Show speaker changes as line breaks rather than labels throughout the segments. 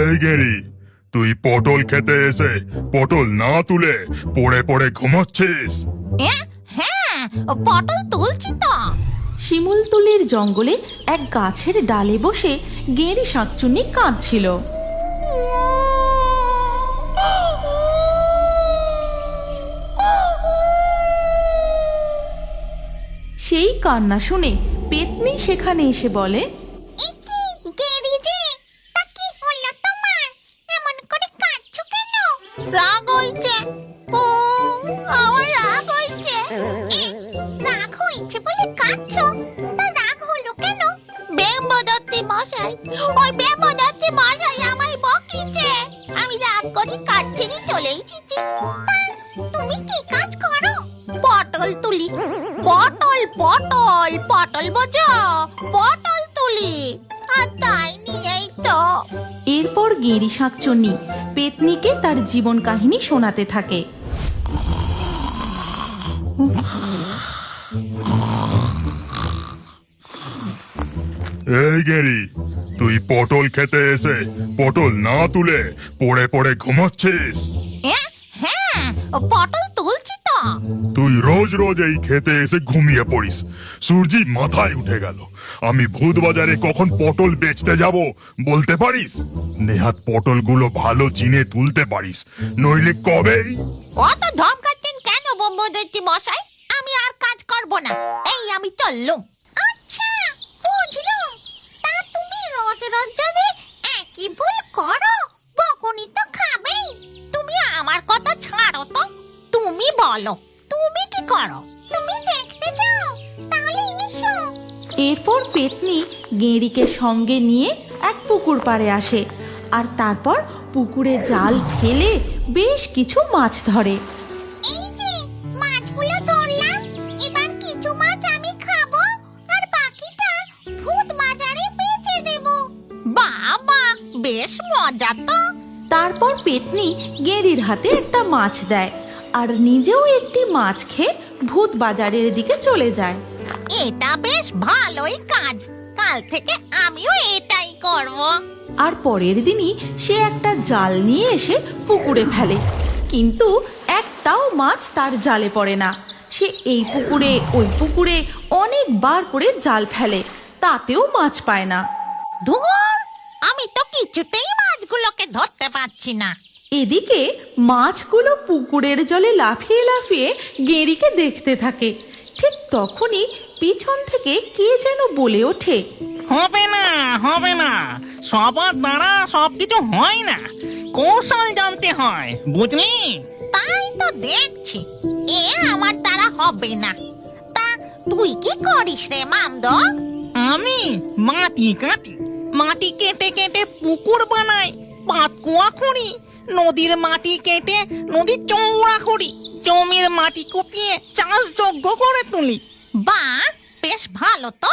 এই গেরি, তুই পটল খেতে এসে পটল না তুলে পড়ে পড়ে ঘুমাচ্ছিস?
হ্যাঁ, পটল তুলছি তো।
শিমুলতলির জঙ্গলে এক গাছের ডালে বসে গেঁড়ি শাঁকচুন্নি কাঁদছিল। সেই কান্না শুনে পেতনি সেখানে এসে বলে,
রাগ হইছে, আমার রাগ হইছে। রাগ হইছে বলে কাঁদছো? তা রাগ হলো কেন? ব্যামবদত্তি মশাই, ওই ব্যামবদত্তি মশাই আমায় বকিছে। আমি রাগ করে কাজ ছেড়ে চলে এসেছি। তুমি কি কাজ করো? পটল তুলি। পটল পটল পটল বোঝো, পটল তুলি। আর তাই নিয়েই তো।
এরপর গেঁড়ি শাঁকচুন্নি পেতনিকে তার জীবন কাহিনী শোনাতে থাকে।
এই গেরি, তুই পটল খেতে এসে পটল না তুলে পড়ে পড়ে ঘুমাচ্ছিস?
হ্যাঁ, পটল তুলছি তো।
তুই রোজ রোজ এই খেতে এসে ঘুমিয়ে পড়িস। সূর্যি মাথায় উঠে গেল। আমি ভূত বাজারে কখন পটল বেচতে যাব বলতে পারিস? নেহাত পটলগুলো ভালো চিনে তুলতে পারিস, নইলে কবেই।
অত ধমকাচ্ছেন কেন ব্রহ্মদত্তি মশাই? আমি আর কাজ করব না, এই আমি চললুম। আচ্ছা, বুঝলুম। তা তুমি রোজ রোজ যদি একই ভুল করো, বকুনি তো খাবেই। তুমি আমার কথা ছাড়ো তো। তুমি বলো, তুমি কি করো? তুমি দেখতে যাও, তাহলে এসো।
এরপর পেতনি গেঁড়িকে সঙ্গে নিয়ে এক পুকুর পাড়ে আসে আর তারপর পুকুরে জাল ফেলে বেশ কিছু মাছ ধরে।
এই যে মাছগুলো ধরলাম, এবার কিছু মাছ আমি খাবো আর বাকিটা ভূত বাজারে বেচে দেব। বাবা, বেশ মজা তো।
তারপর পেতনি গেঁড়ির হাতে একটা মাছ দেয় আর নিজেও একটি মাছ খেয়ে ভূত বাজারের দিকে চলে যায়।
এটা বেশ ভালোই কাজ। কাল থেকে আমিও এটাই করব।
আর পরের দিনই সে একটা জাল নিয়ে এসে পুকুরে ফেলে, কিন্তু একটাও মাছ তার জালে পড়ে না। সে এই পুকুরে ওই পুকুরে অনেকবার করে জাল ফেলে, তাতেও মাছ পায় না।
ধুর, আমি তো কিছুতেই মাছগুলোকে ধরতে পারছি না।
এদিকে মাছগুলো পুকুরের জলে লাফিয়ে লাফিয়ে গেঁড়িকে দেখতে থাকে। ঠিক তখনই পিছন থেকে কে যেন বলে ওঠে,
হবে না, হবে না, সবার দ্বারা সবকিছু হয় না, কৌশল জানতে হয়, বুঝলি?
তাই তো দেখছি, এ আমার দ্বারা হবে না। তা তুই কি করিস রে মামদ?
আমি মাটি কাটি, মাটি কেটে কেটে পুকুর বানাই, পাতকুয়া করি, নদীর মাটি কেটে নদীর চৌড়া করি, জমির মাটি কুপিয়ে চাষযোগ্য করে তুলি।
বাহ, বেশ ভালো তো।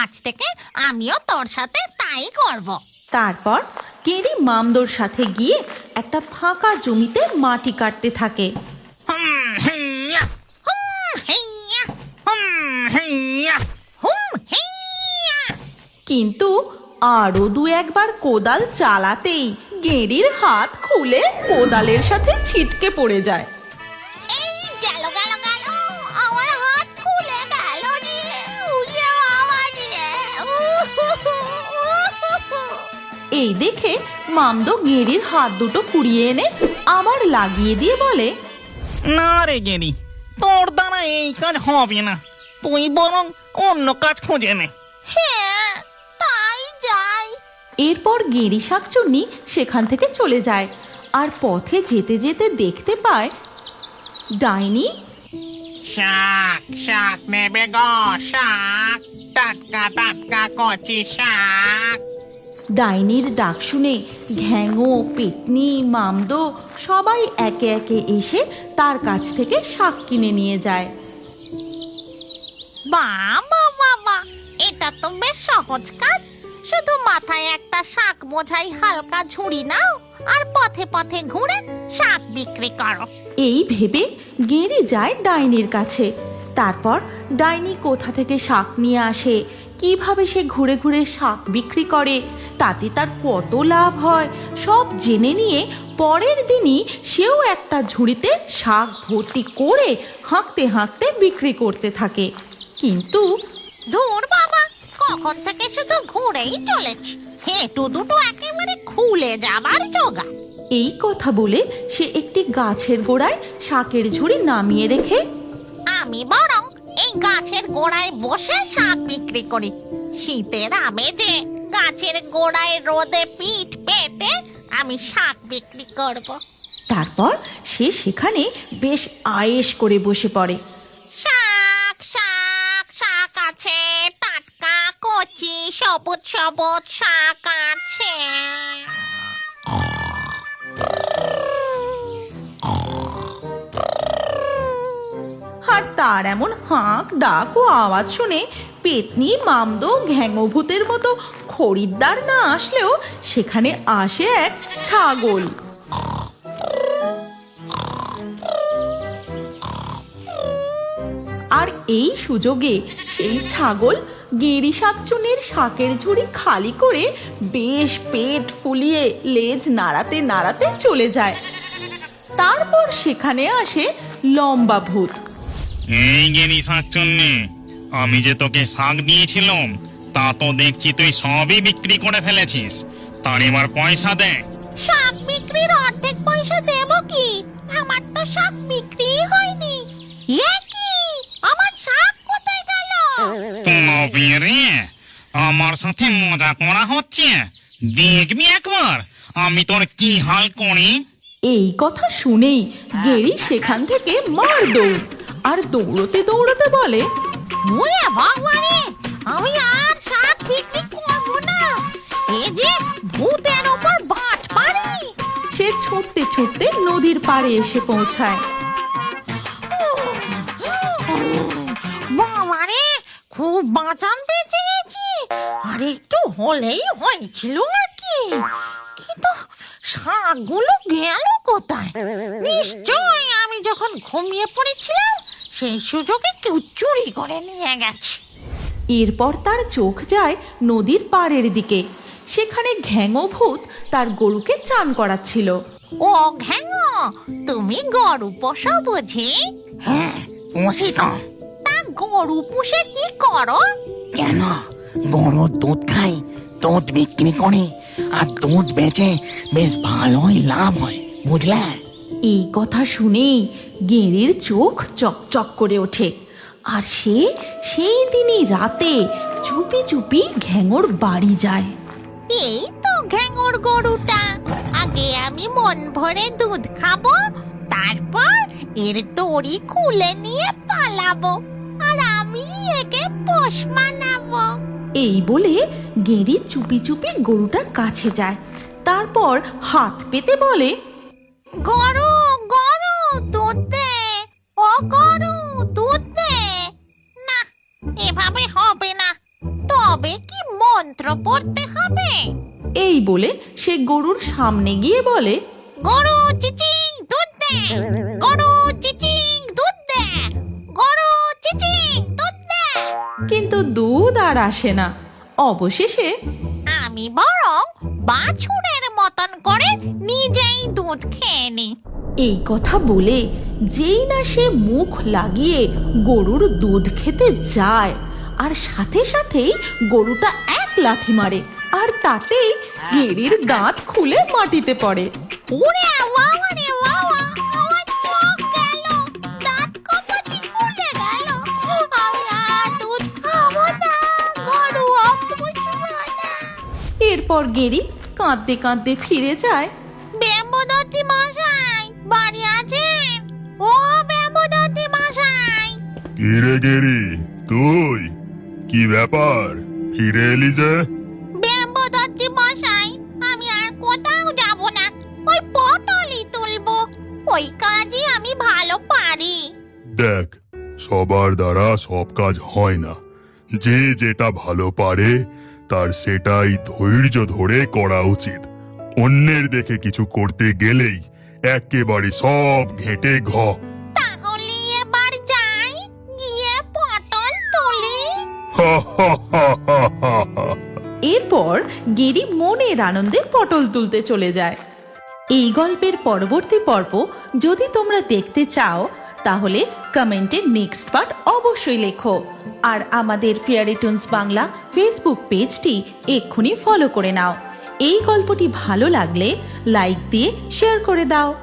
আজ থেকে আমিও তোর সাথে তাই করব।
তারপর গেঁড়ি মামদোর সাথে গিয়ে একটা ফাঁকা জমিতে মাটি কাটতে থাকে।
হেইয়া,
হেইয়া,
হেইয়া।
হেইয়া।
কিন্তু আরো দু একবার কোদাল চালাতেই গেঁড়ির হাত খুলে কোদালের সাথে ছিটকে পড়ে যায়।
এই গেল গেল গেল, আমার হাত খুলে গেল রে। উড়ে বাবা রে।
এই দেখে মামদো গেঁড়ির হাত দুটো কুড়িয়ে এনে আবার লাগিয়ে দিয়ে বলে,
না রে গেরি, তোর দ্বারা এই কাজ হবে না, তুই বরং অন্য কাজ খুঁজে নে।
হ্যাঁ, তাই যাই।
এরপর গেঁড়ি শাঁকচুন্নি সেখান থেকে চলে যায় আর পথে যেতে যেতে দেখতে পায় ডাইনি
শাক শাক নেবে গো, শাক, টাটকা টাটকা কচি শাক।
ডাইনির ডাক শুনে ঘ্যাঙো, পেতনি, মামদো সবাই একে একে এসে তার কাছ থেকে শাক কিনে নিয়ে যায়।
বাবা বাবা, এটা তো বেশ সহজ কাজ। শুধু মাথায় একটা শাক বোঝাই হালকা ঝুড়ি নাও আর পথে পথে ঘুরে শাক বিক্রি করো।
এই ভেবে গেঁড়ি যায় ডাইনির কাছে, তারপর ডাইনি কোথা থেকে শাক নিয়ে আসে, কিভাবে সে ঘুরে ঘুরে শাক বিক্রি করে, তাতে তার কত লাভ হয় সব জেনে নিয়ে পরের দিনই সেও একটা ঝুড়িতে শাক ভর্তি করে হাঁকতে হাঁকতে বিক্রি করতে থাকে। কিন্তু
ধুর বাবা, কখন থেকে শুধু ঘুরেই চলেছি, হেঁটু দুটো একেবারে খুলে যাবার জোগা।
এই কথা বলে সে একটি গাছের গোড়ায় শাকের ঝুড়ি নামিয়ে রেখে
আমি বরং এই গাছের গোড়ায় বসে শাক বিক্রি করি। শীতের আমেজে গাছের গোড়ায় রোদে পিঠ পেতে আমি শাক বিক্রি করব।
তারপর সে সেখানে বেশ আয়েশ করে বসে পড়ে।
শাক শাক শাক আছে, টাটকা কচি সবুজ সবুজ শাক আছে।
আর তার এমন হাঁক ডাক ও আওয়াজ শুনে পেতনি মামদো ঘ্যাঙভূতের মতো খরিদ্দার না আসলেও সেখানে আসে এক ছাগল। আর এই সুযোগে সেই ছাগল গেঁড়ি শাকচুন্নির শাকের ঝুড়ি খালি করে বেশ পেট ফুলিয়ে লেজ নাড়াতে নাড়াতে চলে যায়। তারপর সেখানে আসে লম্বা ভূত।
এই গেরি শাকচুন্নি, আমি যে তোকে শাক দিয়েছিলাম তা তো দেখছি তুই সবই বিক্রি করে ফেলেছিস। তার এবার পয়সা দে।
শাক বিক্রির অর্ধেক পয়সা দেব কি? আমার তো শাক বিক্রি হয়নি। এ কি, আমার শাক কোথায় গেল?
তবে রে, আমার সাথে মজা করা হচ্ছে। দেখবি একবার আমি তোর কি হাল করি।
এই কথা শুনেই গেরি সেখান থেকে মার দৌড়, আর দৌড়তে দৌড়তে বলে,
ওরে বাবা রে, আমি আর শাক বিক্রি করব না। এই যে ভূতের ওপর বাজ পারি।
সে ছুটতে ছুটতে নদীর পাড়ে এসে পৌঁছায়।
বাবা রে, খুব বাঁচান বেঁচে গেছি। আর একটু হলেই হয়েছিল নাকি, কিন্তু শাকগুলো গেল কোথায়? নিশ্চয় আমি যখন ঘুমিয়ে পড়েছিলাম সেই সুযোগে কেউ চুরি করে নিয়ে গেছে।
এরপর তার চোখ যায় নদীর পাড়ের দিকে। সেখানে ঘ্যাঙভূত তার গরুকে চান করাচ্ছিল।
ও ঘ্যাঙ, তুমি গরু পোষো বুঝি?
হ্যাঁ, পুষি তো।
তা গরু পুষে কি করো?
কেন? গরুর দুধ খাই, দুধ বিক্রি করে, আর দুধ বেচে বেশ ভালোই লাভ হয়, বুঝলে?
এই কথা শুনেই গেঁড়ির চোখ চকচক করে ওঠে, আর সে সেই দিনই রাতে চুপি চুপি ঘ্যাঙর বাড়ি যায়।
এই তো ঘ্যাঙর গরুটা, আগে আমি মন ভরে দুধ খাবো, তারপর এর দড়ি খুলে নিয়ে পালাবো, আর আমি একে পোষ মানাবো।
এই বলে গেঁড়ি চুপি চুপি গরুটার কাছে যায়। তারপর হাত পেতে বলে,
গরু গরু দুধ দে, ও গরু দুধ দে। না, এভাবে হবে না, তবে কি মন্ত্র পড়তে হবে?
এই বলে সে গরুর সামনে গিয়ে বলে,
গরু চিচিং দুধ দে, গরু চিচিং দুধ দে, গরু চিচিং দুধ দে।
কিন্তু দুধ আর আসে না। অবশেষে
আমি বরং বাছুরের মতন করে নিজেই দুধ খেয়ে নি।
এই কথা বলে যেই না সে মুখ লাগিয়ে গরুর দুধ খেতে যায়, আর সাথে সাথেই গরুটা এক লাথি মারে, আর তাতেই গেঁড়ির দাঁত খুলে মাটিতে পড়ে।
ওরে বাবা রে বাবা, আমার চোখ গেল, দাঁত কপাটি খুলে গেল। আমি আর দুধ খাবো না, গরু অপুষ্পা না।
এরপর গেঁড়ি কাঁদতে কাঁদতে ফিরে যায়।
বেম্বদত্তি মশাই, বাড়ি আছেন? ও বেম্বদত্তি মশাই।
কি রে গেরি, তুই? কি ব্যাপার, ফিরে এলি যে?
বেম্বদত্তি মশাই, আমি আর কোথাও যাব না, ওই পটলই তুলবো। ওই কাজই আমি ভালো পারি।
দেখ, সবার দ্বারা সব কাজ হয় না। যে যেটা ভালো পারে তার সেটাই ধৈর্য ধরে করা উচিত। অন্যের দেখে কিছু করতে গেলেই একেবারে সব ঘেঁটে ঘ।
তাহলে এবার যাই, গিয়ে
এরপর গেরি মনের আনন্দে পটল তুলতে চলে যায়। এই গল্পের পরবর্তী পর্ব যদি তোমরা দেখতে চাও তাহলে কমেন্টে নেক্সট পার্ট অবশ্যই লেখো। আর আমাদের ফেয়ারি টুনস বাংলা ফেসবুক পেজটি এক্ষুনি ফলো করে নাও। এই গল্পটি ভালো লাগলে লাইক দিয়ে শেয়ার করে দাও।